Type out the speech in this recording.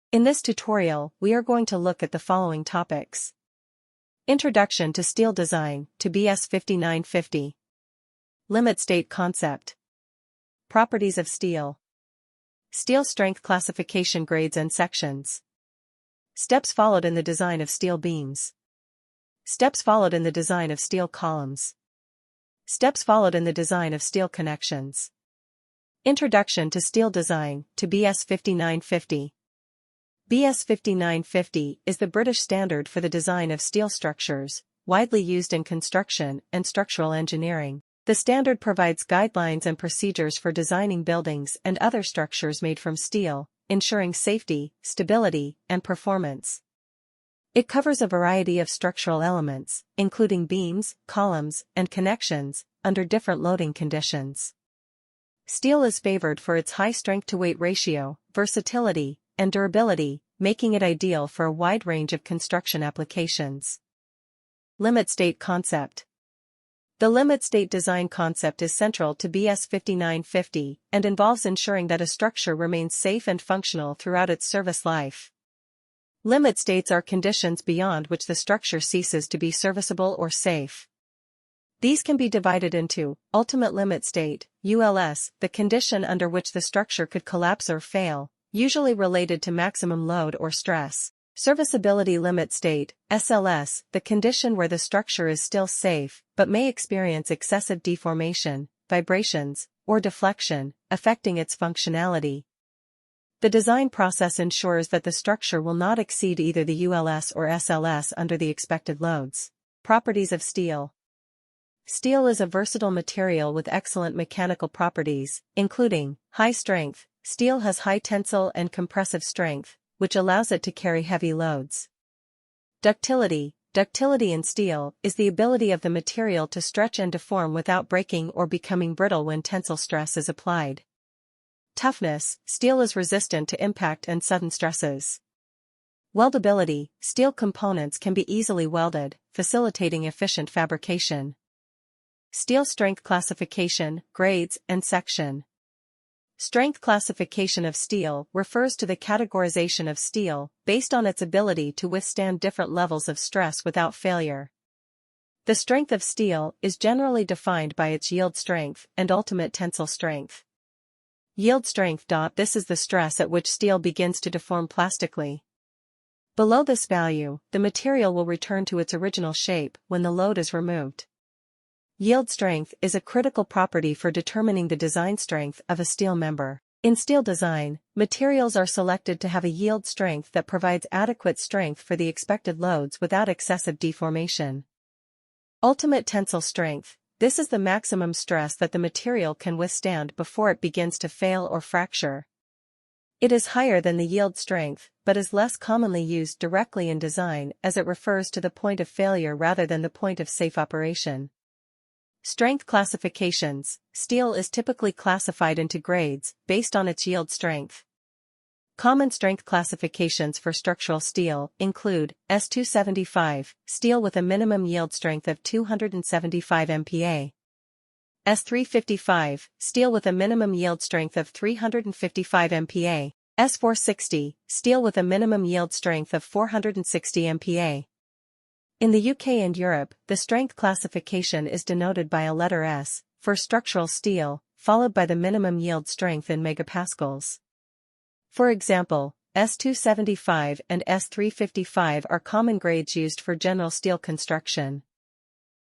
In this tutorial, we are going to look at the following topics. Introduction to Steel Design to BS 5950. Limit State Concept. Properties of steel. Steel strength classification grades and sections. Steps followed in the design of steel beams. Steps followed in the design of steel columns. Steps followed in the design of steel connections. Introduction to Steel Design to BS 5950. BS 5950 is the British standard for the design of steel structures, widely used in construction and structural engineering. The standard provides guidelines and procedures for designing buildings and other structures made from steel, ensuring safety, stability, and performance. It covers a variety of structural elements, including beams, columns, and connections, under different loading conditions. Steel is favored for its high strength-to-weight ratio, versatility, and durability, making it ideal for a wide range of construction applications. Limit State Concept. The limit state design concept is central to BS 5950 and involves ensuring that a structure remains safe and functional throughout its service life. Limit states are conditions beyond which the structure ceases to be serviceable or safe. These can be divided into ultimate limit state, ULS, the condition under which the structure could collapse or fail, usually related to maximum load or stress. Serviceability limit state, SLS, the condition where the structure is still safe, but may experience excessive deformation, vibrations, or deflection, affecting its functionality. The design process ensures that the structure will not exceed either the ULS or SLS under the expected loads. Properties of steel. Steel is a versatile material with excellent mechanical properties, including high strength. Steel has high tensile and compressive strength, which allows it to carry heavy loads. Ductility. Ductility in steel is the ability of the material to stretch and deform without breaking or becoming brittle when tensile stress is applied. Toughness. Steel is resistant to impact and sudden stresses. Weldability. Steel components can be easily welded, facilitating efficient fabrication. Steel strength classification, grades, and section. Strength classification of steel refers to the categorization of steel based on its ability to withstand different levels of stress without failure. The strength of steel is generally defined by its yield strength and ultimate tensile strength. Yield strength. This is the stress at which steel begins to deform plastically. Below this value, the material will return to its original shape when the load is removed. Yield strength is a critical property for determining the design strength of a steel member. In steel design, materials are selected to have a yield strength that provides adequate strength for the expected loads without excessive deformation. Ultimate tensile strength. This is the maximum stress that the material can withstand before it begins to fail or fracture. It is higher than the yield strength, but is less commonly used directly in design as it refers to the point of failure rather than the point of safe operation. Strength classifications. Steel is typically classified into grades based on its yield strength. Common strength classifications for structural steel include S275, steel with a minimum yield strength of 275 MPa. S355, steel with a minimum yield strength of 355 MPa. S460, steel with a minimum yield strength of 460 MPa. In the UK and Europe, the strength classification is denoted by a letter S, for structural steel, followed by the minimum yield strength in megapascals. For example, S275 and S355 are common grades used for general steel construction.